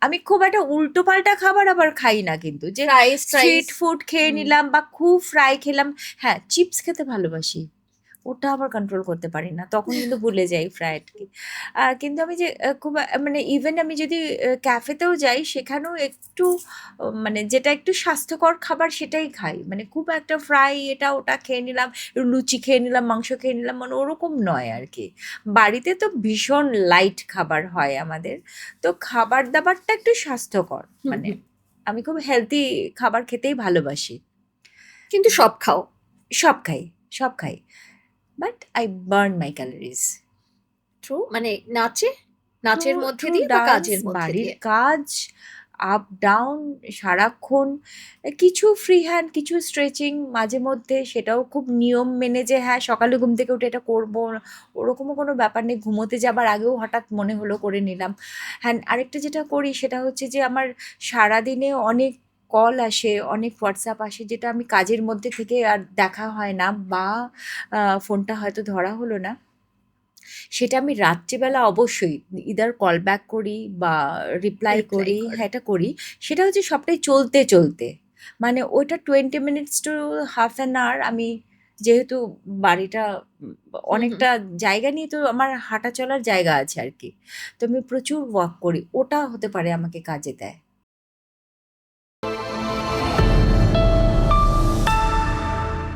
আমি খুব একটা উল্টোপাল্টা খাবার আবার খাই না, কিন্তু যে রাইস টাইস। স্ট্রিট ফুড খেয়ে নিলাম বা খুব ফ্রাই খেলাম। হ্যাঁ, চিপস খেতে ভালোবাসি, ওটা আবার কন্ট্রোল করতে পারি না, তখন কিন্তু ভুলে যাই ফ্রাইড কি। কিন্তু আমি যে খুব মানে ইভেন আমি যদি ক্যাফেতেও যাই, সেখানেও একটু মানে যেটা একটু স্বাস্থ্যকর খাবার সেটাই খাই, মানে খুব একটা ফ্রাই এটা ওটা খেয়ে নিলাম, লুচি খেয়ে নিলাম, মাংস খেয়ে নিলাম, মানে ওরকম নয় আর কি। বাড়িতে তো ভীষণ লাইট খাবার হয় আমাদের, তো খাবার দাবারটা একটু স্বাস্থ্যকর, হুম মানে হুম। আমি খুব হেলদি খাবার খেতেই ভালোবাসি। কিন্তু সব খাও? সব খাই, সব খাই, but I burn my calories true, মানে নাচে, থ্রু নাচের মধ্যে থ্রু দিয়ে বা ডান্স, কাজের মধ্যে বাড়ির দিয়ে? কাজ, আপ ডাউন সারাক্ষণ। কিছু ফ্রি হ্যান্ড, কিছু স্ট্রেচিং মাঝে মধ্যে, সেটাও খুব নিয়ম মেনে, যে হ্যাঁ সকালে ঘুম থেকে উঠে এটা করবো, ওরকমও কোনো ব্যাপার নেই, ঘুমোতে যাবার আগেও হঠাৎ মনে হলো করে নিলাম। হ্যাঁ, আরেকটা যেটা করি সেটা হচ্ছে যে আমার সারাদিনে অনেক কল আসে, অনেক হোয়াটসঅ্যাপ আসে, যেটা আমি কাজের মধ্যে থেকে আর দেখা হয় না, বা ফোনটা হয়তো ধরা হলো না, সেটা আমি রাত্রিবেলা অবশ্যই ইদার কল ব্যাক করি বা রিপ্লাই রিপ্লাই করি, করো? হ্যাঁ এটা করি। সেটা হচ্ছে সবটাই চলতে চলতে, মানে ওইটা 20 minutes to half an hour আমি, যেহেতু বাড়িটা হুম হুম। অনেকটা জায়গা নিয়ে, তো আমার হাঁটা চলার জায়গা আছে আর কি, তো আমি প্রচুর ওয়াক করি, ওটা হতে পারে আমাকে কাজে দেয়।